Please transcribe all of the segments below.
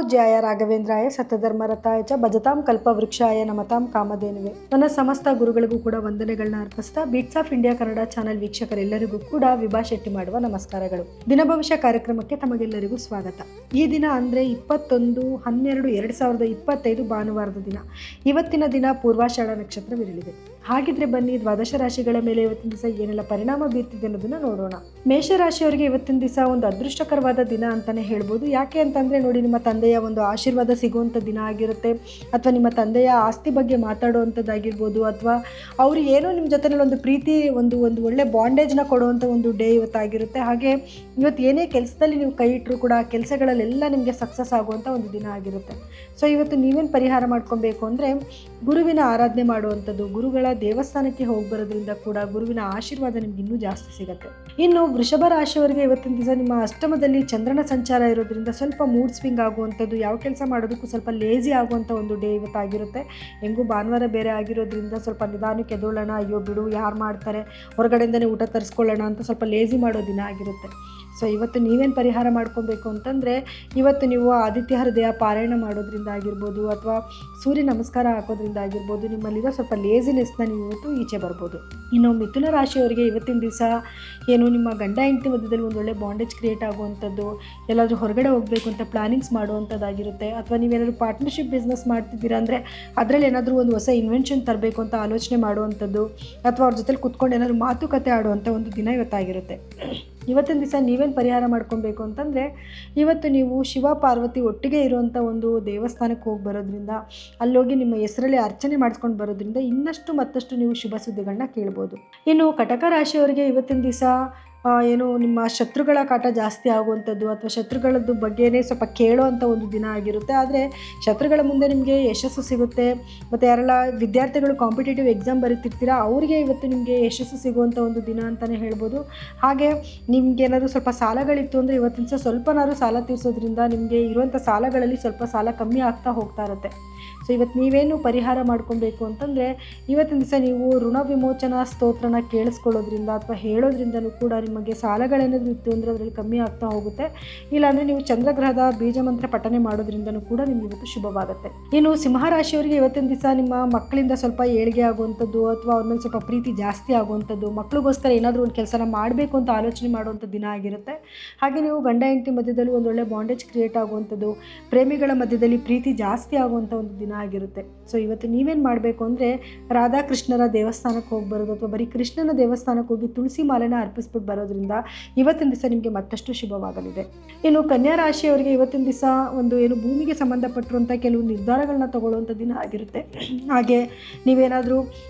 ನಮೋಜ್ಯಾಯ ರಾಘವೇಂದ್ರಾಯ ಸತಧರ್ಮರತಾಯ ಚ ಭಜತಾಂ ಕಲ್ಪವೃಕ್ಷಾಯ ನಮತಾಂ ಕಾಮಧೇನುವೆ. ನನ್ನ ಸಮಸ್ತ ಗುರುಗಳಿಗೂ ಕೂಡ ವಂದನೆಗಳನ್ನ ಅರ್ಪಿಸ್ತಾ Beats of India Kannada channel ವೀಕ್ಷಕರೆಲ್ಲರಿಗೂ ಕೂಡ ವಿಭಾ ಶೆಟ್ಟಿ ಮಾಡುವ ನಮಸ್ಕಾರಗಳು. ದಿನ ಭವಿಷ್ಯ ಕಾರ್ಯಕ್ರಮಕ್ಕೆ ತಮಗೆಲ್ಲರಿಗೂ ಸ್ವಾಗತ. ಈ ದಿನ ಅಂದರೆ 21/12/2025 ಭಾನುವಾರದ ದಿನ. ಇವತ್ತಿನ ದಿನ ಪೂರ್ವಾಷಾಢ ನಕ್ಷತ್ರವಿರಲಿದೆ. ಹಾಗಿದ್ರೆ ಬನ್ನಿ ದ್ವಾದಶ ರಾಶಿಗಳ ಮೇಲೆ ಇವತ್ತಿನ ದಿವಸ ಏನೆಲ್ಲ ಪರಿಣಾಮ ಬೀರ್ತಿದೆ ಅನ್ನೋದನ್ನ ನೋಡೋಣ. ಮೇಷರಾಶಿಯವರಿಗೆ ಇವತ್ತಿನ ದಿವಸ ಒಂದು ಅದೃಷ್ಟಕರವಾದ ದಿನ ಅಂತಾನೆ ಹೇಳ್ಬೋದು. ಯಾಕೆ ಅಂತಂದ್ರೆ ನೋಡಿ, ನಿಮ್ಮ ತಂದೆಯ ಒಂದು ಆಶೀರ್ವಾದ ಸಿಗುವಂಥ ದಿನ ಆಗಿರುತ್ತೆ, ಅಥವಾ ನಿಮ್ಮ ತಂದೆಯ ಆಸ್ತಿ ಬಗ್ಗೆ ಮಾತಾಡುವಂಥದ್ದಾಗಿರ್ಬೋದು, ಅಥವಾ ಅವರು ಏನೋ ನಿಮ್ಮ ಜೊತೆನಲ್ಲಿ ಒಂದು ಪ್ರೀತಿ ಒಂದು ಒಳ್ಳೆ ಬಾಂಡೇಜ್ನ ಕೊಡುವಂಥ ಒಂದು ಡೇ ಇವತ್ತಾಗಿರುತ್ತೆ. ಹಾಗೆ ಇವತ್ತು ಏನೇ ಕೆಲಸದಲ್ಲಿ ನೀವು ಕೈ ಇಟ್ಟರು ಕೂಡ ಆ ಕೆಲಸಗಳಲ್ಲೆಲ್ಲ ನಿಮಗೆ ಸಕ್ಸಸ್ ಆಗುವಂಥ ಒಂದು ದಿನ ಆಗಿರುತ್ತೆ. ಸೊ ಇವತ್ತು ನೀವೇನು ಪರಿಹಾರ ಮಾಡ್ಕೊಬೇಕು ಅಂದರೆ, ಗುರುವಿನ ಆರಾಧನೆ ಮಾಡುವಂಥದ್ದು, ಗುರುಗಳ ದೇವಸ್ಥಾನಕ್ಕೆ ಹೋಗಿ ಬರೋದ್ರಿಂದ ಕೂಡ ಗುರುವಿನ ಆಶೀರ್ವಾದ ನಿಮ್ಗೆ ಇನ್ನೂ ಜಾಸ್ತಿ ಸಿಗುತ್ತೆ. ಇನ್ನು ವೃಷಭ ರಾಶಿಯವರಿಗೆ ಇವತ್ತಿನ ದಿವಸ ನಿಮ್ಮ ಅಷ್ಟಮದಲ್ಲಿ ಚಂದ್ರನ ಸಂಚಾರ ಇರೋದ್ರಿಂದ ಸ್ವಲ್ಪ ಮೂಡ್ ಸ್ವಿಂಗ್ ಆಗುವಂಥದ್ದು, ಯಾವ ಕೆಲಸ ಮಾಡೋದಕ್ಕೂ ಸ್ವಲ್ಪ ಲೇಜಿ ಆಗುವಂಥ ಒಂದು ಡೇ ಇವತ್ತಾಗಿರುತ್ತೆ. ಹೆಂಗೂ ಭಾನುವಾರ ಬೇರೆ ಆಗಿರೋದ್ರಿಂದ ಸ್ವಲ್ಪ ನಿಧಾನಕ್ಕೆ ಎದ್ದೋಳೋಣ, ಅಯ್ಯೋ ಬಿಡು ಯಾರು ಮಾಡ್ತಾರೆ, ಹೊರಗಡೆಯಿಂದನೇ ಊಟ ತರಿಸ್ಕೊಳ್ಳೋಣ ಅಂತ ಸ್ವಲ್ಪ ಲೇಜಿ ಮಾಡೋ ದಿನ ಆಗಿರುತ್ತೆ. ಸೊ ಇವತ್ತು ನೀವೇನು ಪರಿಹಾರ ಮಾಡ್ಕೊಬೇಕು ಅಂತಂದರೆ, ಇವತ್ತು ನೀವು ಆದಿತ್ಯ ಹೃದಯ ಪಾರಾಯಣ ಮಾಡೋದ್ರಿಂದ ಆಗಿರ್ಬೋದು, ಅಥವಾ ಸೂರ್ಯ ನಮಸ್ಕಾರ ಹಾಕೋದ್ರಿಂದ ಆಗಿರ್ಬೋದು, ನಿಮ್ಮಲ್ಲಿರೋ ಸ್ವಲ್ಪ ಲೇಜಿನೆಸ್ನ ನೀವು ಇವತ್ತು ಈಚೆ ಬರ್ಬೋದು. ಇನ್ನು ಮಿಥುನ ರಾಶಿಯವರಿಗೆ ಇವತ್ತಿನ ದಿವಸ ಏನು ನಿಮ್ಮ ಗಂಡ ಹೆಂಡತಿ ಮಧ್ಯದಲ್ಲಿ ಒಂದು ಒಳ್ಳೆ ಬಾಂಡೇಜ್ ಕ್ರಿಯೇಟ್ ಆಗುವಂಥದ್ದು, ಎಲ್ಲಾದರೂ ಹೊರಗಡೆ ಹೋಗಬೇಕು ಅಂತ ಪ್ಲಾನಿಂಗ್ಸ್ ಮಾಡುವಂಥದ್ದಾಗಿರುತ್ತೆ, ಅಥವಾ ನೀವೇನಾದರೂ ಪಾರ್ಟ್ನರ್ಶಿಪ್ ಬಿಸ್ನೆಸ್ ಮಾಡ್ತಿದ್ದೀರಾ ಅಂದರೆ ಅದರಲ್ಲಿ ಏನಾದರೂ ಒಂದು ಹೊಸ ಇನ್ವೆನ್ಷನ್ ತರಬೇಕು ಅಂತ ಆಲೋಚನೆ ಮಾಡುವಂಥದ್ದು, ಅಥವಾ ಅವ್ರ ಜೊತೆಲಿ ಕುತ್ಕೊಂಡು ಏನಾದರೂ ಮಾತುಕತೆ ಆಡುವಂಥ ಒಂದು ದಿನ ಇವತ್ತಾಗಿರುತ್ತೆ. ಇವತ್ತಿನ ದಿವಸ ನೀವೇನು ಪರಿಹಾರ ಮಾಡ್ಕೊಬೇಕು ಅಂತಂದರೆ, ಇವತ್ತು ನೀವು ಶಿವ ಪಾರ್ವತಿ ಒಟ್ಟಿಗೆ ಇರುವಂಥ ಒಂದು ದೇವಸ್ಥಾನಕ್ಕೆ ಹೋಗಿ ಬರೋದ್ರಿಂದ, ಅಲ್ಲೋಗಿ ನಿಮ್ಮ ಹೆಸರಲ್ಲಿ ಅರ್ಚನೆ ಮಾಡಿಸ್ಕೊಂಡು ಬರೋದ್ರಿಂದ ಇನ್ನಷ್ಟು ಮತ್ತಷ್ಟು ನೀವು ಶುಭ ಸುದ್ದಿಗಳನ್ನ ಕೇಳ್ಬೋದು. ಇನ್ನು ಕಟಕ ರಾಶಿಯವರಿಗೆ ಇವತ್ತಿನ ದಿವಸ ಏನು ನಿಮ್ಮ ಶತ್ರುಗಳ ಕಾಟ ಜಾಸ್ತಿ ಆಗುವಂಥದ್ದು, ಅಥವಾ ಶತ್ರುಗಳದ್ದು ಬಗ್ಗೆನೇ ಸ್ವಲ್ಪ ಕೇಳೋ ಅಂಥ ಒಂದು ದಿನ ಆಗಿರುತ್ತೆ. ಆದರೆ ಶತ್ರುಗಳ ಮುಂದೆ ನಿಮಗೆ ಯಶಸ್ಸು ಸಿಗುತ್ತೆ. ಮತ್ತು ಯಾರೆಲ್ಲ ವಿದ್ಯಾರ್ಥಿಗಳು ಕಾಂಪಿಟೇಟಿವ್ ಎಕ್ಸಾಮ್ ಬರೀತಿರ್ತೀರಾ ಅವರಿಗೆ ಇವತ್ತು ನಿಮಗೆ ಯಶಸ್ಸು ಸಿಗುವಂಥ ಒಂದು ದಿನ ಅಂತಲೇ ಹೇಳ್ಬೋದು. ಹಾಗೆ ನಿಮಗೇನಾದರೂ ಸ್ವಲ್ಪ ಸಾಲಗಳಿತ್ತು ಅಂದರೆ ಇವತ್ತಿನ ದಿವಸ ಸ್ವಲ್ಪನಾದ್ರೂ ಸಾಲ ತೀರಿಸೋದ್ರಿಂದ ನಿಮಗೆ ಇರುವಂಥ ಸಾಲಗಳಲ್ಲಿ ಸ್ವಲ್ಪ ಸಾಲ ಕಮ್ಮಿ ಆಗ್ತಾ ಹೋಗ್ತಾ ಇರುತ್ತೆ. ಸೊ ಇವತ್ತು ನೀವೇನು ಪರಿಹಾರ ಮಾಡ್ಕೊಬೇಕು ಅಂತಂದರೆ, ಇವತ್ತಿನ ದಿವಸ ನೀವು ಋಣ ವಿಮೋಚನಾ ಸ್ತೋತ್ರನ ಕೇಳಿಸ್ಕೊಳ್ಳೋದ್ರಿಂದ ಅಥವಾ ಹೇಳೋದ್ರಿಂದಲೂ ಕೂಡ ನಿಮಗೆ ಸಾಲಗಳೇನಾದರೂ ಇತ್ತು ಅಂದರೆ ಅದರಲ್ಲಿ ಕಮ್ಮಿ ಆಗ್ತಾ ಹೋಗುತ್ತೆ. ಇಲ್ಲಾಂದರೆ ನೀವು ಚಂದ್ರಗ್ರಹದ ಬೀಜ ಮಂತ್ರ ಪಠನೆ ಮಾಡೋದ್ರಿಂದನೂ ಕೂಡ ನಿಮ್ಗೆ ಇವತ್ತು ಶುಭವಾಗುತ್ತೆ. ಇನ್ನು ಸಿಂಹರಾಶಿಯವರಿಗೆ ಇವತ್ತಿನ ದಿವಸ ನಿಮ್ಮ ಮಕ್ಕಳಿಂದ ಸ್ವಲ್ಪ ಏಳಿಗೆ ಆಗುವಂಥದ್ದು, ಅಥವಾ ಅವ್ರ ಮೇಲೆ ಸ್ವಲ್ಪ ಪ್ರೀತಿ ಜಾಸ್ತಿ ಆಗುವಂಥದ್ದು, ಮಕ್ಕಳಿಗೋಸ್ಕರ ಏನಾದರೂ ಒಂದು ಕೆಲಸನ ಮಾಡಬೇಕು ಅಂತ ಆಲೋಚನೆ ಮಾಡುವಂಥ ದಿನ ಆಗಿರುತ್ತೆ. ಹಾಗೆ ನೀವು ಗಂಡ ಹೆಂಡತಿ ಮಧ್ಯದಲ್ಲಿ ಒಂದೊಳ್ಳೆ ಬಾಂಡೇಜ್ ಕ್ರಿಯೇಟ್ ಆಗುವಂಥದ್ದು, ಪ್ರೇಮಿಗಳ ಮಧ್ಯದಲ್ಲಿ ಪ್ರೀತಿ ಜಾಸ್ತಿ ಆಗುವಂಥ ಒಂದು ದಿನ ಆಗಿರುತ್ತೆ. ಸೊ ಇವತ್ತು ನೀವೇನು ಮಾಡಬೇಕು ಅಂದರೆ, ರಾಧಾಕೃಷ್ಣರ ದೇವಸ್ಥಾನಕ್ಕೆ ಹೋಗಿ ಬರೋದು, ಅಥವಾ ಬರೀ ಕೃಷ್ಣನ ದೇವಸ್ಥಾನಕ್ಕೆ ಹೋಗಿ ತುಳಸಿ ಮಾಲೆನ ಅರ್ಪಿಸ್ಬಿಟ್ಟು ಬರೋದ್ರಿಂದ ಇವತ್ತಿನ ದಿವಸ ನಿಮಗೆ ಮತ್ತಷ್ಟು ಶುಭವಾಗಲಿದೆ. ಇನ್ನು ಕನ್ಯಾ ರಾಶಿಯವರಿಗೆ ಇವತ್ತಿನ ದಿವಸ ಒಂದು ಏನು ಭೂಮಿಗೆ ಸಂಬಂಧಪಟ್ಟಿರುವಂಥ ಕೆಲವು ನಿರ್ಧಾರಗಳನ್ನ ತಗೊಳ್ಳುವಂಥ ದಿನ ಆಗಿರುತ್ತೆ. ಹಾಗೆ ನೀವೇನಾದರೂ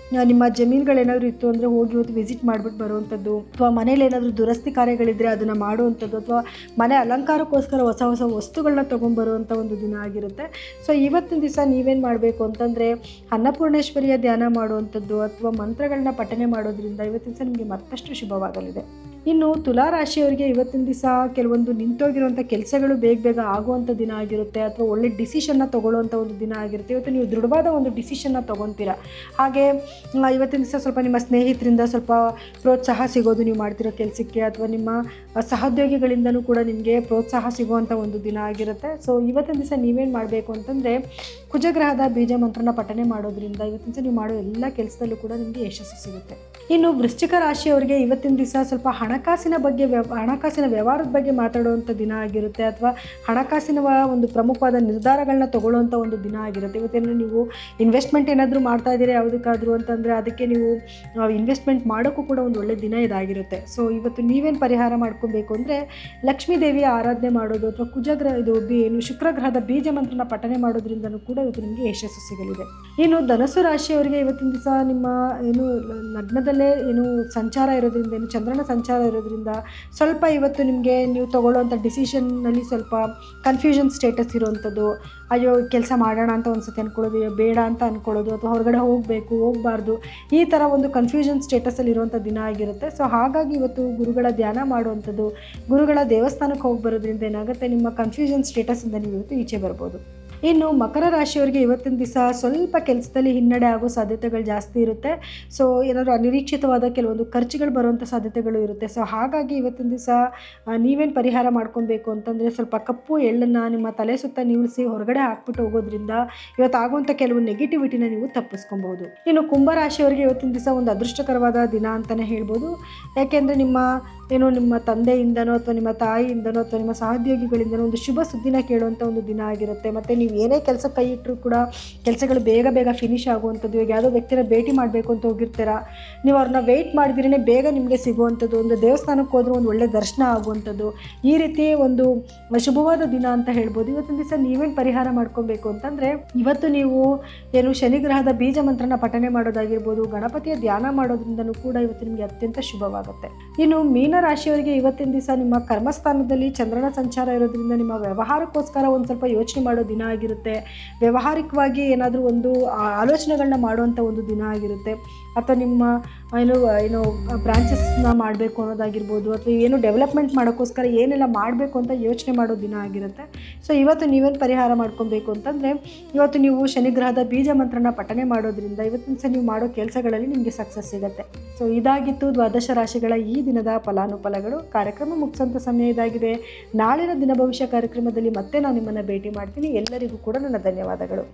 ನಿಮ್ಮ ಜಮೀನುಗಳೇನಾದರೂ ಇತ್ತು ಅಂದರೆ ಹೋಗಿ ಇವತ್ತು ವಿಸಿಟ್ ಮಾಡಿಬಿಟ್ಟು ಬರುವಂಥದ್ದು, ಅಥವಾ ಮನೇಲಿ ಏನಾದರೂ ದುರಸ್ತಿ ಕಾರ್ಯಗಳಿದ್ದರೆ ಅದನ್ನು ಮಾಡುವಂಥದ್ದು, ಅಥವಾ ಮನೆ ಅಲಂಕಾರಕ್ಕೋಸ್ಕರ ಹೊಸ ಹೊಸ ವಸ್ತುಗಳನ್ನ ತೊಗೊಂಡ್ಬರುವಂಥ ಒಂದು ದಿನ ಆಗಿರುತ್ತೆ. ಸೊ ಇವತ್ತಿನ ದಿವಸ ನೀವೇನು ಮಾಡಬೇಕು ಅಂತಂದರೆ, ಅನ್ನಪೂರ್ಣೇಶ್ವರಿಯ ಧ್ಯಾನ ಮಾಡುವಂಥದ್ದು ಅಥವಾ ಮಂತ್ರಗಳನ್ನ ಪಠನೆ ಮಾಡೋದ್ರಿಂದ ಇವತ್ತಿನ ದಿವಸ ನಿಮಗೆ ಮತ್ತಷ್ಟು ಶುಭವಾಗಲಿದೆ. ಇನ್ನು ತುಲಾ ರಾಶಿಯವರಿಗೆ ಇವತ್ತಿನ ದಿವಸ ಕೆಲವೊಂದು ನಿಂತೋಗಿರುವಂಥ ಕೆಲಸಗಳು ಬೇಗ ಆಗುವಂಥ ದಿನ ಆಗಿರುತ್ತೆ, ಅಥವಾ ಒಳ್ಳೆ ಡಿಸಿಷನ್ನ ತೊಗೊಳ್ಳುವಂಥ ಒಂದು ದಿನ ಆಗಿರುತ್ತೆ. ಇವತ್ತು ನೀವು ದೃಢವಾದ ಒಂದು ಡಿಸಿಷನ್ನ ತೊಗೊತೀರಾ. ಹಾಗೆ ಇವತ್ತಿನ ದಿವಸ ಸ್ವಲ್ಪ ನಿಮ್ಮ ಸ್ನೇಹಿತರಿಂದ ಸ್ವಲ್ಪ ಪ್ರೋತ್ಸಾಹ ಸಿಗೋದು ನೀವು ಮಾಡ್ತಿರೋ ಕೆಲಸಕ್ಕೆ, ಅಥವಾ ನಿಮ್ಮ ಸಹೋದ್ಯೋಗಿಗಳಿಂದನೂ ಕೂಡ ನಿಮಗೆ ಪ್ರೋತ್ಸಾಹ ಸಿಗುವಂಥ ಒಂದು ದಿನ ಆಗಿರುತ್ತೆ. ಸೊ ಇವತ್ತಿನ ದಿವಸ ನೀವೇನು ಮಾಡಬೇಕು ಅಂತಂದರೆ, ಕುಜಗ್ರಹದ ಬೀಜ ಮಂತ್ರನ ಪಠನೆ ಮಾಡೋದ್ರಿಂದ ಇವತ್ತಿನ ದಿವಸ ನೀವು ಮಾಡೋ ಎಲ್ಲ ಕೆಲಸದಲ್ಲೂ ಕೂಡ ನಿಮಗೆ ಯಶಸ್ಸು ಸಿಗುತ್ತೆ. ಇನ್ನು ವೃಶ್ಚಿಕ ರಾಶಿಯವರಿಗೆ ಇವತ್ತಿನ ದಿವಸ ಸ್ವಲ್ಪ ಹಣಕಾಸಿನ ವ್ಯವಹಾರದ ಬಗ್ಗೆ ಮಾತಾಡುವಂಥ ದಿನ ಆಗಿರುತ್ತೆ, ಅಥವಾ ಹಣಕಾಸಿನ ಒಂದು ಪ್ರಮುಖವಾದ ನಿರ್ಧಾರಗಳನ್ನ ತಗೊಳ್ಳುವಂಥ ಒಂದು ದಿನ ಆಗಿರುತ್ತೆ. ಇವತ್ತೇನಾದರೂ ನೀವು ಇನ್ವೆಸ್ಟ್ಮೆಂಟ್ ಏನಾದರೂ ಮಾಡ್ತಾ ಇದ್ದೀರಾ ಯಾವುದಕ್ಕಾದರೂ ಅಂತಂದರೆ, ಅದಕ್ಕೆ ನೀವು ಇನ್ವೆಸ್ಟ್ಮೆಂಟ್ ಮಾಡೋಕ್ಕೂ ಕೂಡ ಒಂದು ಒಳ್ಳೆ ದಿನ ಇದಾಗಿರುತ್ತೆ. ಸೊ ಇವತ್ತು ನೀವೇನು ಪರಿಹಾರ ಮಾಡ್ಕೊಬೇಕು ಅಂದರೆ, ಲಕ್ಷ್ಮೀ ದೇವಿಯ ಆರಾಧನೆ ಮಾಡೋದು, ಅಥವಾ ಶುಕ್ರಗ್ರಹದ ಬೀಜ ಮಂತ್ರನ ಪಠನೆ ಮಾಡೋದ್ರಿಂದನೂ ಕೂಡ ಇವತ್ತು ನಿಮಗೆ ಯಶಸ್ಸು ಸಿಗಲಿದೆ. ಇನ್ನು ಧನಸ್ಸು ರಾಶಿಯವರಿಗೆ ಇವತ್ತಿನ ದಿವಸ ನಿಮ್ಮ ಲಗ್ನದಲ್ಲೇ ಸಂಚಾರ ಇರೋದ್ರಿಂದ, ಚಂದ್ರನ ಸಂಚಾರ ಇರೋದ್ರಿಂದ ಸ್ವಲ್ಪ ಇವತ್ತು ನಿಮಗೆ ನೀವು ತೊಗೊಳ್ಳೋವಂಥ ಡಿಸಿಷನ್ನಲ್ಲಿ ಸ್ವಲ್ಪ ಕನ್ಫ್ಯೂಷನ್ ಸ್ಟೇಟಸ್ ಇರುವಂಥದ್ದು, ಅಯ್ಯೋ ಕೆಲಸ ಮಾಡೋಣ ಅಂತ ಒಂದ್ಸತಿ ಅಂದ್ಕೊಳ್ಳೋದು, ಬೇಡ ಅಂತ ಅಂದ್ಕೊಳ್ಳೋದು, ಅಥವಾ ಹೊರಗಡೆ ಹೋಗಬಾರ್ದು, ಈ ಥರ ಒಂದು ಕನ್ಫ್ಯೂಷನ್ ಸ್ಟೇಟಸಲ್ಲಿ ಇರುವಂಥ ದಿನ ಆಗಿರುತ್ತೆ. ಸೊ ಹಾಗಾಗಿ ಇವತ್ತು ಗುರುಗಳ ಧ್ಯಾನ ಮಾಡುವಂಥದ್ದು, ಗುರುಗಳ ದೇವಸ್ಥಾನಕ್ಕೆ ಹೋಗಿ ಬರೋದ್ರಿಂದ ಏನಾಗುತ್ತೆ, ನಿಮ್ಮ ಕನ್ಫ್ಯೂಷನ್ ಸ್ಟೇಟಸಿಂದ ನೀವು ಇವತ್ತು ಈಚೆ ಬರ್ಬೋದು. ಇನ್ನು ಮಕರ ರಾಶಿಯವರಿಗೆ ಇವತ್ತಿನ ದಿವಸ ಸ್ವಲ್ಪ ಕೆಲಸದಲ್ಲಿ ಹಿನ್ನಡೆ ಆಗೋ ಸಾಧ್ಯತೆಗಳು ಜಾಸ್ತಿ ಇರುತ್ತೆ. ಸೊ ಏನಾದರೂ ಅನಿರೀಕ್ಷಿತವಾದ ಕೆಲವೊಂದು ಖರ್ಚುಗಳು ಬರುವಂಥ ಸಾಧ್ಯತೆಗಳು ಇರುತ್ತೆ. ಸೊ ಹಾಗಾಗಿ ಇವತ್ತಿನ ದಿವಸ ನೀವೇನು ಪರಿಹಾರ ಮಾಡ್ಕೊಬೇಕು ಅಂತಂದರೆ, ಸ್ವಲ್ಪ ಕಪ್ಪು ಎಳ್ಳನ್ನು ನಿಮ್ಮ ತಲೆ ಸುತ್ತ ನೀವಿಳಿಸಿ ಹೊರಗಡೆ ಹಾಕ್ಬಿಟ್ಟು ಹೋಗೋದ್ರಿಂದ ಇವತ್ತು ಆಗುವಂಥ ಕೆಲವು ನೆಗೆಟಿವಿಟಿನ ನೀವು ತಪ್ಪಿಸ್ಕೊಬಹುದು. ಇನ್ನು ಕುಂಭರಾಶಿಯವರಿಗೆ ಇವತ್ತಿನ ದಿವಸ ಒಂದು ಅದೃಷ್ಟಕರವಾದ ದಿನ ಅಂತಲೇ ಹೇಳ್ಬೋದು. ಯಾಕೆಂದರೆ ನಿಮ್ಮ ತಂದೆಯಿಂದನೋ ಅಥವಾ ನಿಮ್ಮ ತಾಯಿಯಿಂದನೋ ಅಥವಾ ನಿಮ್ಮ ಸಹೋದ್ಯೋಗಿಗಳಿಂದನೋ ಒಂದು ಶುಭ ಸುದ್ದಿನ ಕೇಳುವಂಥ ಒಂದು ದಿನ ಆಗಿರುತ್ತೆ. ಮತ್ತು ನೀವು ಏನೇ ಕೆಲಸ ಕೈ ಇಟ್ಟರೂ ಕೂಡ ಕೆಲಸಗಳು ಬೇಗ ಫಿನಿಶ್ ಆಗುವಂಥದ್ದು. ಇವಾಗ ಯಾವುದೋ ವ್ಯಕ್ತಿನ ಭೇಟಿ ಮಾಡಬೇಕು ಅಂತ ಹೋಗಿರ್ತೀರಾ, ನೀವು ಅವ್ರನ್ನ ವೆಯ್ಟ್ ಮಾಡಿದ್ರೇ ಬೇಗ ನಿಮಗೆ ಸಿಗುವಂಥದ್ದು, ಒಂದು ದೇವಸ್ಥಾನಕ್ಕೆ ಹೋದ್ರೂ ಒಂದು ಒಳ್ಳೆ ದರ್ಶನ ಆಗುವಂಥದ್ದು, ಈ ರೀತಿ ಒಂದು ಶುಭವಾದ ದಿನ ಅಂತ ಹೇಳ್ಬೋದು. ಇವತ್ತಿನ ದಿವಸ ನೀವೇನು ಪರಿಹಾರ ಮಾಡ್ಕೊಬೇಕು ಅಂತಂದರೆ, ಇವತ್ತು ನೀವು ಶನಿಗ್ರಹದ ಬೀಜ ಮಂತ್ರನ ಪಠನೆ ಮಾಡೋದಾಗಿರ್ಬೋದು, ಗಣಪತಿಯ ಧ್ಯಾನ ಮಾಡೋದ್ರಿಂದನೂ ಕೂಡ ಇವತ್ತು ನಿಮಗೆ ಅತ್ಯಂತ ಶುಭವಾಗುತ್ತೆ. ಇನ್ನು ಮೀನರಾಶಿಯವರಿಗೆ ಇವತ್ತಿನ ದಿವಸ ನಿಮ್ಮ ಕರ್ಮಸ್ಥಾನದಲ್ಲಿ ಚಂದ್ರನ ಸಂಚಾರ ಇರೋದ್ರಿಂದ ನಿಮ್ಮ ವ್ಯವಹಾರಕ್ಕೋಸ್ಕರ ಒಂದು ಸ್ವಲ್ಪ ಯೋಚನೆ ಮಾಡೋ ದಿನ ಆಗಿರುತ್ತೆ. ವ್ಯಾವಹಾರಿಕವಾಗಿ ಏನಾದರೂ ಒಂದು ಆಲೋಚನೆಗಳನ್ನ ಮಾಡುವಂಥ ಒಂದು ದಿನ ಆಗಿರುತ್ತೆ. ಅಥವಾ ನಿಮ್ಮ ಏನು ಬ್ರಾಂಚಸ್ನ ಮಾಡಬೇಕು ಅನ್ನೋದಾಗಿರ್ಬೋದು, ಅಥವಾ ಏನು ಡೆವಲಪ್ಮೆಂಟ್ ಮಾಡೋಕ್ಕೋಸ್ಕರ ಏನೆಲ್ಲ ಮಾಡಬೇಕು ಅಂತ ಯೋಚನೆ ಮಾಡೋ ದಿನ ಆಗಿರುತ್ತೆ. ಸೊ ಇವತ್ತು ನೀವೇನು ಪರಿಹಾರ ಮಾಡ್ಕೊಬೇಕು ಅಂತಂದರೆ, ಇವತ್ತು ನೀವು ಶನಿಗ್ರಹದ ಬೀಜ ಮಂತ್ರನ ಪಠನೆ ಮಾಡೋದ್ರಿಂದ ಇವತ್ತಿನ ದಿವಸ ನೀವು ಮಾಡೋ ಕೆಲಸಗಳಲ್ಲಿ ನಿಮಗೆ ಸಕ್ಸಸ್ ಸಿಗುತ್ತೆ. ಸೊ ಇದಾಗಿತ್ತು ದ್ವಾದಶ ರಾಶಿಗಳ ಈ ದಿನದ ಫಲಾನುಫಲಗಳು. ಕಾರ್ಯಕ್ರಮ ಮುಗಿಸೋಂಥ ಸಮಯ ಇದಾಗಿದೆ. ನಾಳಿನ ದಿನ ಭವಿಷ್ಯ ಕಾರ್ಯಕ್ರಮದಲ್ಲಿ ಮತ್ತೆ ನಾನು ನಿಮ್ಮನ್ನು ಭೇಟಿ ಮಾಡ್ತೀನಿ. ಎಲ್ಲರಿಗೂ ಕೂಡ ನನ್ನ ಧನ್ಯವಾದಗಳು.